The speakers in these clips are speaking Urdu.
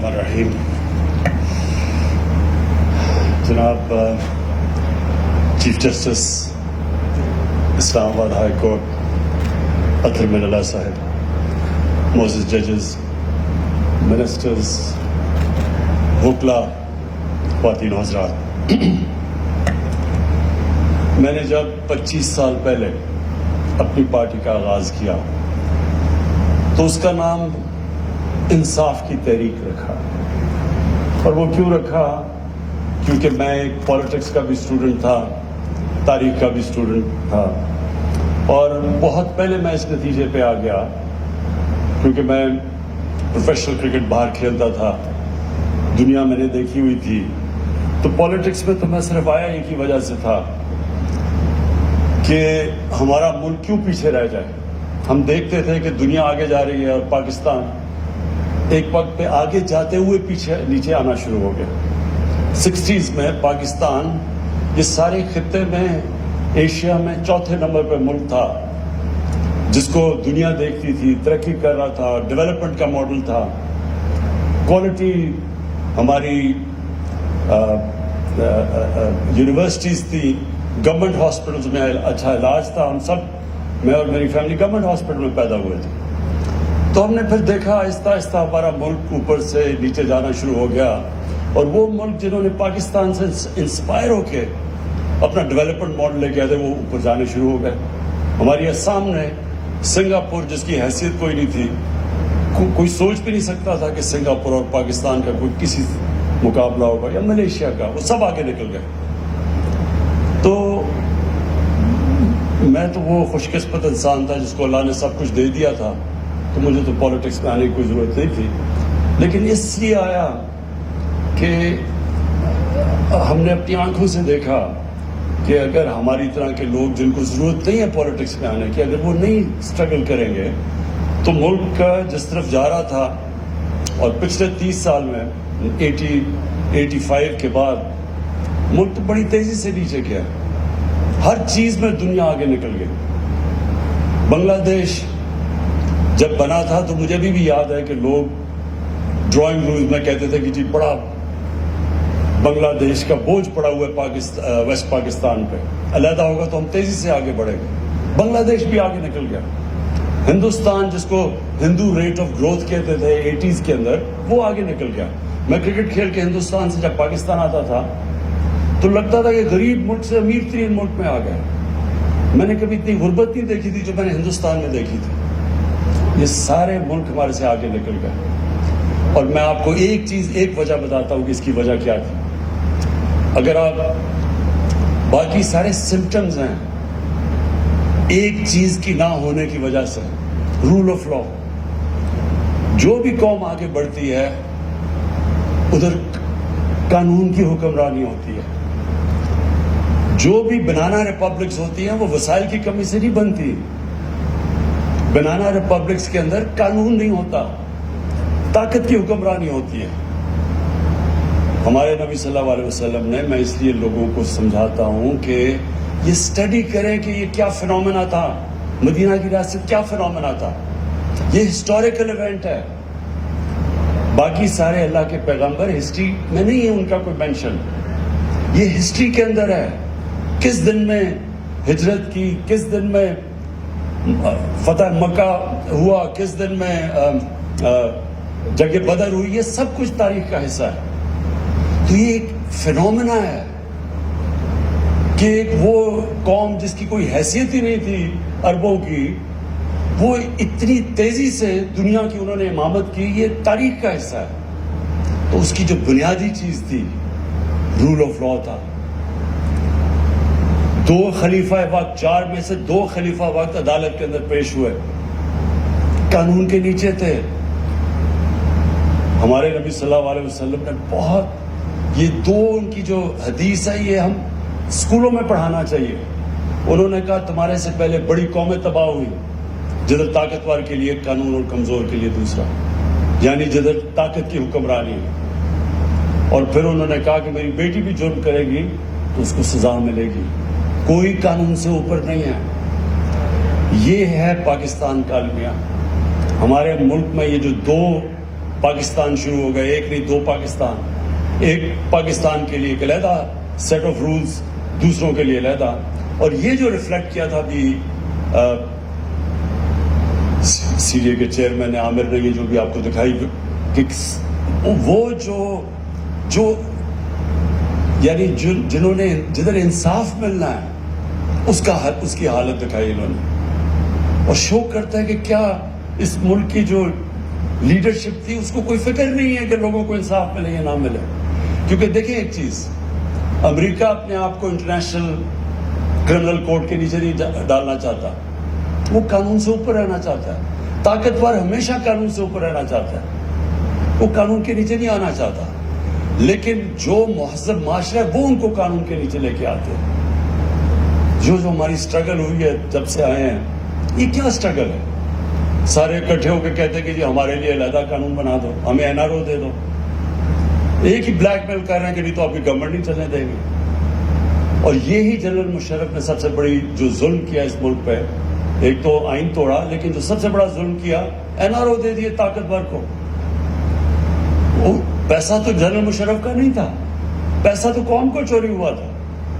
الرحیم. جناب چیف جسٹس اسلام آباد ہائی کورٹ اطہر من اللہ صاحب، معزز ججز، منسٹرز، وکلا، خواتین و حضرات، میں نے جب 25 سال پہلے اپنی پارٹی کا آغاز کیا تو اس کا نام انصاف کی تحریک رکھا. اور وہ کیوں رکھا؟ کیونکہ میں ایک پالیٹکس کا بھی اسٹوڈنٹ تھا، تاریخ کا بھی اسٹوڈنٹ تھا، اور بہت پہلے میں اس نتیجے پہ آ گیا کیونکہ میں پروفیشنل کرکٹ باہر کھیلتا تھا، دنیا میں نے دیکھی ہوئی تھی. تو پالیٹکس میں تو میں صرف آیا ایک ہی وجہ سے تھا کہ ہمارا ملک کیوں پیچھے رہ جائے. ہم دیکھتے تھے کہ دنیا آگے جا رہی ہے اور پاکستان ایک وقت پہ آگے جاتے ہوئے پیچھے نیچے آنا شروع ہو گیا. 60s میں پاکستان یہ سارے خطے میں ایشیا میں چوتھے نمبر پہ ملک تھا جس کو دنیا دیکھتی تھی، ترقی کر رہا تھا، ڈیولپمنٹ کا ماڈل تھا، کوالٹی ہماری یونیورسٹیز تھی، گورنمنٹ ہاسپٹلز میں اچھا علاج تھا. ہم سب، میں اور میری فیملی گورنمنٹ ہاسپٹل میں پیدا ہوئے تھے. تو ہم نے پھر دیکھا آہستہ آہستہ ہمارا ملک اوپر سے نیچے جانا شروع ہو گیا، اور وہ ملک جنہوں نے پاکستان سے انسپائر ہو کے اپنا ڈیولپمنٹ ماڈل لے کے آئے تھے وہ اوپر جانے شروع ہو گئے. ہماری سامنے سنگاپور جس کی حیثیت کوئی نہیں تھی، کوئی سوچ بھی نہیں سکتا تھا کہ سنگاپور اور پاکستان کا کوئی کسی مقابلہ ہوگا، یا ملیشیا کا، وہ سب آگے نکل گئے. تو میں تو وہ خوش قسمت انسان تھا جس کو اللہ نے سب کچھ دے دیا تھا، تو مجھے تو پالیٹکس میں آنے کی کوئی ضرورت نہیں تھی. لیکن اس لیے آیا کہ ہم نے اپنی آنکھوں سے دیکھا کہ اگر ہماری طرح کے لوگ جن کو ضرورت نہیں ہے پالیٹکس میں آنے کی، اگر وہ نہیں اسٹرگل کریں گے تو ملک کا جس طرف جا رہا تھا، اور پچھلے 30 سال میں 85 کے بعد ملک تو بڑی تیزی سے نیچے گیا. ہر چیز میں دنیا آگے نکل گئی. بنگلہ دیش جب بنا تھا تو مجھے بھی یاد ہے کہ لوگ ڈرائنگ رومز میں کہتے تھے کہ جی بڑا بنگلہ دیش کا بوجھ پڑا ہوا ہے ویسٹ پاکستان پہ، علیحدہ ہوگا تو ہم تیزی سے آگے بڑھیں گے. بنگلہ دیش بھی آگے نکل گیا. ہندوستان جس کو ہندو ریٹ آف گروتھ کہتے تھے 80s کے اندر، وہ آگے نکل گیا. میں کرکٹ کھیل کے ہندوستان سے جب پاکستان آتا تھا تو لگتا تھا کہ غریب ملک سے امیر ترین ملک میں آ گیا. میں نے کبھی اتنی غربت نہیں دیکھی تھی جو میں نے ہندوستان میں دیکھی تھی. یہ سارے ملک ہمارے سے آگے نکل گئے. اور میں آپ کو ایک چیز، ایک وجہ بتاتا ہوں کہ اس کی وجہ کیا تھی. اگر آپ باقی سارے سمپٹمز ہیں ایک چیز کی نہ ہونے کی وجہ سے، رول آف لا. جو بھی قوم آگے بڑھتی ہے ادھر قانون کی حکمرانی ہوتی ہے. جو بھی بنانا ریپبلکس ہوتی ہیں وہ وسائل کی کمی سے نہیں بنتی. بنانا ریپبلکس کے اندر قانون نہیں ہوتا، طاقت کی حکمرانی ہوتی ہے. ہمارے نبی صلی اللہ علیہ وسلم نے، میں اس لیے لوگوں کو سمجھاتا ہوں کہ یہ اسٹڈی کریں کہ یہ کیا فینومینا تھا، مدینہ کی ریاست کیا فینومینا تھا. یہ ہسٹوریکل ایونٹ ہے. باقی سارے اللہ کے پیغمبر ہسٹری میں نہیں ہے ان کا کوئی مینشن، یہ ہسٹری کے اندر ہے. کس دن میں ہجرت کی، کس دن میں فتح مکہ ہوا، کس دن میں جنگ بدر ہوئی، یہ سب کچھ تاریخ کا حصہ ہے. تو یہ ایک فینومینا ہے کہ ایک وہ قوم جس کی کوئی حیثیت ہی نہیں تھی عربوں کی، وہ اتنی تیزی سے دنیا کی انہوں نے امامت کی. یہ تاریخ کا حصہ ہے. تو اس کی جو بنیادی چیز تھی رول آف لا تھا. 2 خلیفہ وقت، 4 میں سے 2 خلیفہ وقت عدالت کے اندر پیش ہوئے، قانون کے نیچے تھے. ہمارے نبی صلی اللہ علیہ وسلم نے بہت، یہ 2 ان کی جو حدیث ہے یہ ہم اسکولوں میں پڑھانا چاہیے. انہوں نے کہا تمہارے سے پہلے بڑی قومیں تباہ ہوئی، جدھر طاقتور کے لیے قانون اور کمزور کے لیے دوسرا، یعنی جدھر طاقت کی حکمرانی ہے. اور پھر انہوں نے کہا کہ میری بیٹی بھی جرم کرے گی تو اس کو سزا ملے گی. کوئی قانون سے اوپر نہیں ہے. یہ ہے پاکستان کا المیہ. ہمارے ملک میں یہ جو 2 پاکستان شروع ہو گئے, ایک نہیں دو پاکستان, ایک پاکستان کے لیے ایک علیحدہ سیٹ آف رولز, دوسروں کے لیے علیحدہ. اور یہ جو ریفلیکٹ کیا تھا بھی سی ڈی اے کے چیئرمین عامر نے یہ جو بھی آپ کو دکھائی کہ وہ جو یعنی جنہوں نے جدھر انصاف ملنا ہے اس کی حالت دکھائی انہوں نے, اور شو کرتا ہے کہ کیا اس ملک کی جو لیڈرشپ تھی اس کو کوئی فکر نہیں ہے کہ لوگوں کو انصاف ملے یا نہ ملے. کیونکہ دیکھیں ایک چیز, امریکہ اپنے آپ کو انٹرنیشنل کرمنل کورٹ کے نیچے نہیں ڈالنا چاہتا, وہ قانون سے اوپر رہنا چاہتا ہے. طاقتور ہمیشہ قانون سے اوپر رہنا چاہتا ہے, وہ قانون کے نیچے نہیں آنا چاہتا. لیکن جو مہذب معاشرہ ہے وہ ان کو قانون کے نیچے لے کے آتے ہیں. جو ہماری اسٹرگل ہوئی ہے جب سے آئے ہیں, یہ کیا اسٹرگل ہے؟ سارے اکٹھے ہو کے کہتے ہیں کہ جی ہمارے لیے علیحدہ قانون بنا دو, ہمیں این آر او دے دو. ایک ہی بلیک میل کر رہے ہیں کہ نہیں تو آپ کی گورنمنٹ نہیں چلنے دے گی. اور یہی جنرل مشرف نے سب سے بڑی جو ظلم کیا اس ملک پہ, ایک تو آئین توڑا, لیکن جو سب سے بڑا ظلم کیا این آر او دے دیے طاقتور کو. وہ پیسہ تو جنرل مشرف کا نہیں تھا, پیسہ تو قوم کو چوری ہوا تھا.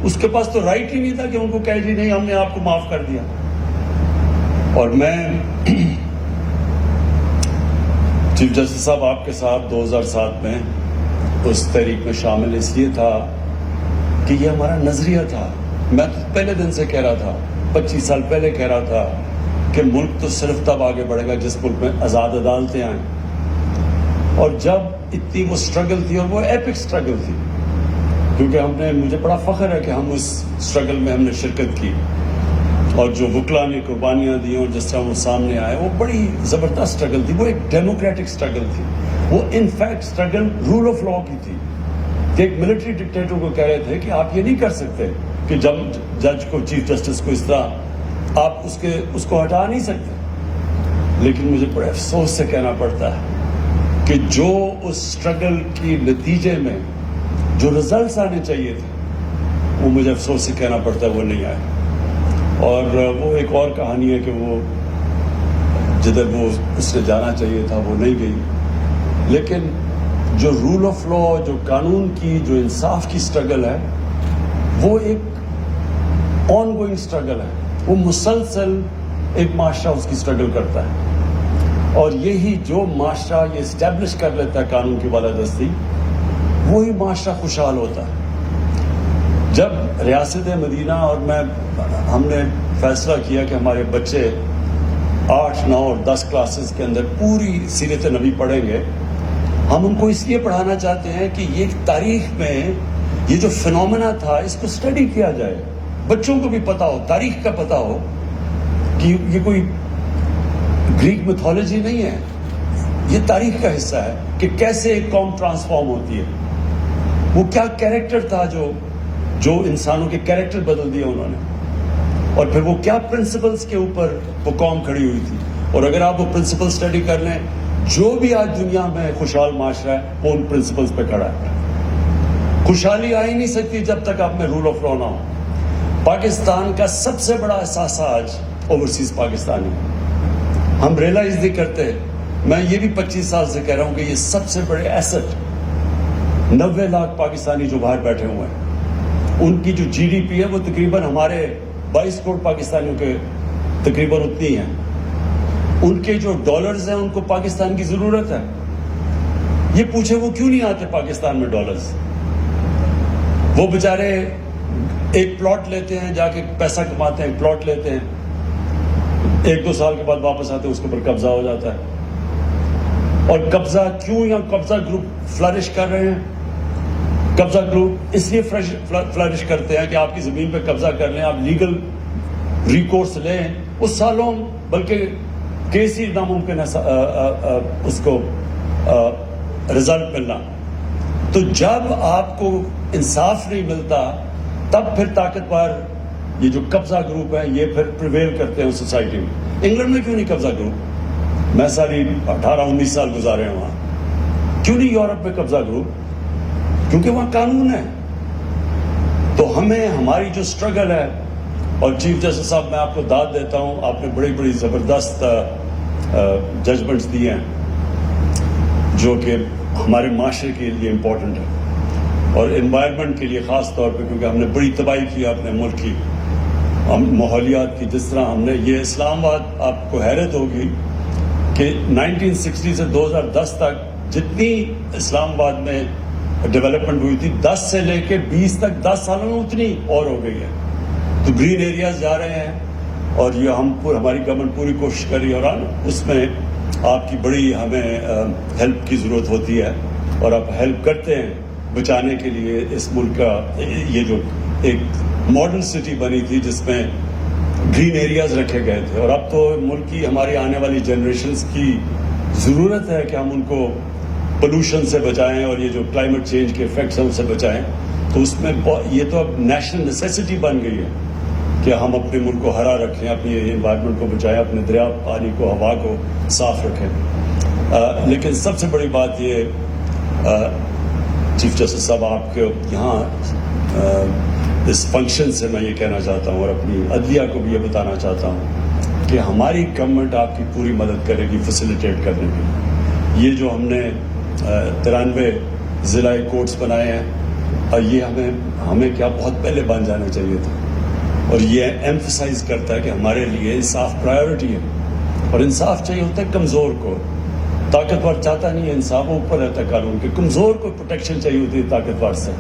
اس کے پاس تو رائٹ ہی نہیں تھا کہ ان کو کہے جی نہیں ہم نے آپ کو معاف کر دیا. اور میں چیف جسٹس صاحب آپ کے ساتھ 2007 میں اس تحریک میں شامل اس لیے تھا کہ یہ ہمارا نظریہ تھا. میں تو پہلے دن سے کہہ رہا تھا, 25 سال پہلے کہہ رہا تھا کہ ملک تو صرف تب آگے بڑھے گا جس ملک میں آزاد عدالتیں آئیں. اور جب اتنی وہ اسٹرگل تھی, اور وہ ایپک اسٹرگل تھی, کیونکہ مجھے بڑا فخر ہے کہ ہم اس اسٹرگل میں ہم نے شرکت کی, اور جو وکلا نے قربانیاں دی اور جس طرح وہ سامنے آئے, وہ بڑی زبردست اسٹرگل تھی. وہ ایک ڈیموکریٹک اسٹرگل تھی, وہ in fact struggle rule of law کی تھی. کہ ایک ملٹری ڈکٹیٹر کو کہہ رہے تھے کہ آپ یہ نہیں کر سکتے کہ جج کو, چیف جسٹس کو اس طرح آپ اس کو ہٹا نہیں سکتے. لیکن مجھے بڑے افسوس سے کہنا پڑتا ہے کہ جو اس اسٹرگل کی نتیجے میں جو رزلٹس آنے چاہیے تھے, وہ مجھے افسوس سے کہنا پڑتا ہے وہ نہیں آئے. اور وہ ایک اور کہانی ہے کہ وہ جدھر وہ اس نے جانا چاہیے تھا وہ نہیں گئی. لیکن جو رول آف لا, جو قانون کی, جو انصاف کی اسٹرگل ہے, وہ ایک آن گوئنگ اسٹرگل ہے. وہ مسلسل ایک معاشرہ اس کی اسٹرگل کرتا ہے. اور یہی جو معاشرہ یہ اسٹیبلش کر لیتا ہے قانون کی بالادستی, وہی معاشرہ خوشحال ہوتا ہے. جب ریاست مدینہ اور ہم نے فیصلہ کیا کہ ہمارے بچے 8, 9 اور 10 کلاسز کے اندر پوری سیرت نبی پڑھیں گے, ہم ان کو اس لیے پڑھانا چاہتے ہیں کہ یہ تاریخ میں یہ جو فنومنا تھا اس کو اسٹڈی کیا جائے, بچوں کو بھی پتا ہو, تاریخ کا پتا ہو کہ یہ کوئی گریک میتھولوجی نہیں ہے, یہ تاریخ کا حصہ ہے کہ کیسے ایک قوم ٹرانسفارم ہوتی ہے. وہ کیا کیریکٹر تھا جو انسانوں کے کیریکٹر بدل دیے انہوں نے, اور پھر وہ کیا پرنسپلز کے اوپر وہ قوم کھڑی ہوئی تھی. اور اگر آپ وہ پرنسپل اسٹڈی کر لیں, جو بھی آج دنیا میں خوشحال معاشرہ ہے وہ ان پرنسپلز پہ کھڑا ہے. خوشحالی آ ہی نہیں سکتی جب تک آپ میں رول آف لا نہ ہو. پاکستان کا سب سے بڑا اثاثہ آج اوورسیز پاکستانی, ہم ریئلائز نہیں کرتے. میں یہ بھی 25 سال سے کہہ رہا ہوں کہ یہ سب سے بڑے ایسٹ 90 لاکھ پاکستانی جو باہر بیٹھے ہوئے ہیں, ان کی جو جی ڈی پی ہے وہ تقریباً ہمارے 22 کروڑ پاکستانیوں کے تقریباً اتنی ہیں. ان کے جو ڈالرز ہیں ان کو پاکستان کی ضرورت ہے. یہ پوچھے وہ کیوں نہیں آتے پاکستان میں ڈالرز؟ وہ بیچارے ایک پلاٹ لیتے ہیں, جا کے پیسہ کماتے ہیں, پلاٹ لیتے ہیں, 1-2 سال کے بعد واپس آتے ہیں, اس کے اوپر قبضہ ہو جاتا ہے. اور قبضہ کیوں یا قبضہ گروپ فلرش کر رہے ہیں؟ قبضہ گروپ اس لیے فلرش کرتے ہیں کہ آپ کی زمین پہ قبضہ کر لیں, آپ لیگل ریکورس لیں, اس سالوں بلکہ کیس ہی ناممکن ہے اس کو رزلٹ ملنا. تو جب آپ کو انصاف نہیں ملتا تب پھر طاقتور یہ جو قبضہ گروپ ہیں یہ پھر پریویل کرتے ہیں سوسائٹی میں. انگلینڈ میں کیوں نہیں قبضہ گروپ؟ میں ساری 18-19 سال گزارے ہیں وہاں. کیوں نہیں یورپ میں قبضہ گروپ؟ کیونکہ وہاں قانون ہے. تو ہمیں ہماری جو اسٹرگل ہے, اور چیف جسٹس صاحب میں آپ کو داد دیتا ہوں, آپ نے بڑی بڑی زبردست ججمنٹس دیے ہیں. جو کہ ہمارے معاشرے کے لیے امپورٹنٹ ہے اور انوائرمنٹ کے لیے خاص طور پہ، کیونکہ ہم نے بڑی تباہی کی اپنے ملک کی، ہم ماحولیات کی. جس طرح ہم نے یہ اسلام آباد، آپ کو حیرت ہوگی کہ 1960 سے 2010 تک جتنی اسلام آباد میں ڈیولپمنٹ ہوئی تھی 10 سے لے کے 20 تک 10 سالوں میں اتنی اور ہو گئی ہے. تو گرین ایریاز جا رہے ہیں اور یہ ہماری گورنمنٹ پوری کوشش کر رہی ہے اور اس میں آپ کی بڑی ہمیں ہیلپ کی ضرورت ہوتی ہے اور آپ ہیلپ کرتے ہیں بچانے کے لیے اس ملک کا. یہ جو ایک ماڈل سٹی بنی تھی جس میں گرین ایریاز رکھے گئے تھے، اور اب تو ملک کی ہماری آنے والی جنریشنز کی ضرورت ہے کہ ہم ان کو پولوشن سے بچائیں اور یہ جو کلائمیٹ چینج کے افیکٹس ہیں ان سے بچائیں. تو اس میں یہ تو اب نیشنل نیسیسٹی بن گئی ہے کہ ہم اپنے ملک کو ہرا رکھیں، اپنی انوائرمنٹ کو بچائیں، اپنے دریا پانی کو، ہوا کو صاف رکھیں. لیکن سب سے بڑی بات یہ چیف جسٹس صاحب آپ کے یہاں اس فنکشن سے میں یہ کہنا چاہتا ہوں اور اپنی عدلیہ کو بھی یہ بتانا چاہتا ہوں کہ ہماری گورنمنٹ آپ کی پوری مدد کرے گی فیسیلیٹیٹ کرنے کی. یہ جو ہم نے 93 ضلع کورٹس بنائے ہیں اور یہ ہمیں کیا بہت پہلے بن جانے چاہیے تھے، اور یہ ایمفسائز کرتا ہے کہ ہمارے لیے انصاف پرائیورٹی ہے اور انصاف چاہیے ہوتا ہے کمزور کو. طاقتور چاہتا نہیں ہے انصاف، اوپر رہتا ہے قانون کے. کمزور کو پروٹیکشن چاہیے ہوتی ہے طاقتور سے.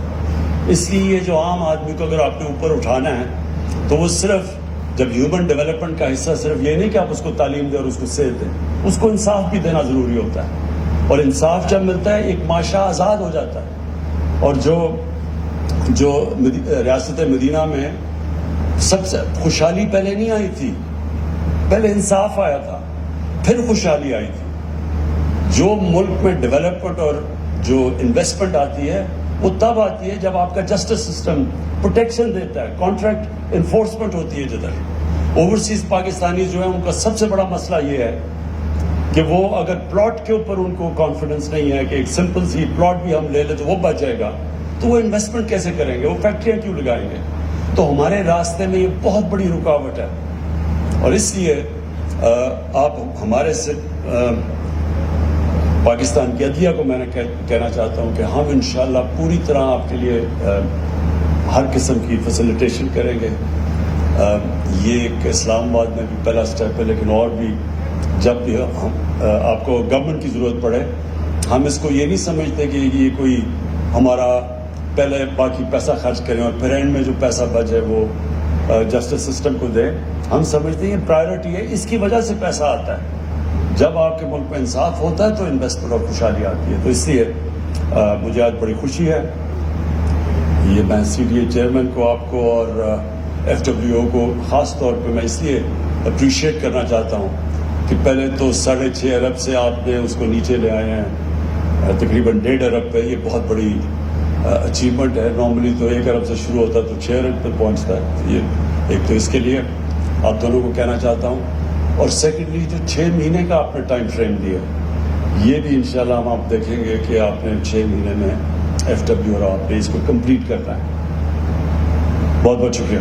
اس لیے یہ جو عام آدمی کو اگر آپ نے اوپر اٹھانا ہے تو وہ صرف جب ہیومن ڈیولپمنٹ کا حصہ صرف یہ نہیں کہ آپ اس کو تعلیم دیں اور اس کو صحت دیں، اس کو انصاف بھی دینا ضروری ہوتا ہے. اور انصاف جب ملتا ہے ایک معاشرہ آزاد ہو جاتا ہے. اور جو ریاست مدینہ میں سب سے خوشحالی پہلے نہیں آئی تھی، پہلے انصاف آیا تھا پھر خوشحالی آئی تھی. جو ملک میں ڈیولپمنٹ اور جو انویسٹمنٹ آتی ہے وہ تب آتی ہے جب آپ کا جسٹس سسٹم پروٹیکشن دیتا ہے، کانٹریکٹ انفورسمنٹ ہوتی ہے. جدھر اوورسیز پاکستانی جو ہیں ان کا سب سے بڑا مسئلہ یہ ہے کہ وہ اگر پلاٹ کے اوپر ان کو کانفیڈنس نہیں ہے کہ ایک سمپل سی پلاٹ بھی ہم لے لیں تو وہ بچ جائے گا، تو وہ انویسٹمنٹ کیسے کریں گے، وہ فیکٹریاں کیوں لگائیں گے. تو ہمارے راستے میں یہ بہت بڑی رکاوٹ ہے. اور اس لیے آپ ہمارے سے پاکستان کی عدلیہ کو میں نے کہنا چاہتا ہوں کہ ہم انشاءاللہ پوری طرح آپ کے لیے ہر قسم کی فیسیلیٹیشن کریں گے. یہ ایک اسلام آباد میں بھی پہلا سٹیپ ہے، لیکن اور بھی جب بھی آپ کو گورنمنٹ کی ضرورت پڑے، ہم اس کو یہ نہیں سمجھتے کہ یہ کوئی ہمارا پہلے باقی پیسہ خرچ کریں اور پھر اینڈ میں جو پیسہ بچے وہ جسٹس سسٹم کو دیں. ہم سمجھتے ہیں یہ پرائیورٹی ہے، اس کی وجہ سے پیسہ آتا ہے. جب آپ کے ملک میں انصاف ہوتا ہے تو انویسٹمنٹ اور خوشحالی آتی ہے. تو اس لیے مجھے آج بڑی خوشی ہے. یہ میں سی ڈی اے چیئرمین کو، آپ کو اور ایف ڈبلیو او کو خاص طور پہ میں اس لیے اپریشیٹ کرنا چاہتا ہوں کہ پہلے تو 6.5 ارب سے آپ نے اس کو نیچے لے آئے ہیں تقریباً 1.5 ارب پہ. یہ بہت بڑی اچیومنٹ ہے. نارملی تو 1 ارب سے شروع ہوتا ہے تو 6 ارب پہ پہنچتا ہے. یہ ایک تو اس کے لیے آپ دونوں کو کہنا چاہتا ہوں. اور سیکنڈلی جو 6 مہینے کا آپ نے ٹائم فریم دیا، یہ بھی انشاءاللہ ہم آپ دیکھیں گے کہ آپ نے 6 مہینے میں ایف ڈبلیو اور آپ نے اس کو کمپلیٹ کرنا ہے. بہت بہت شکریہ.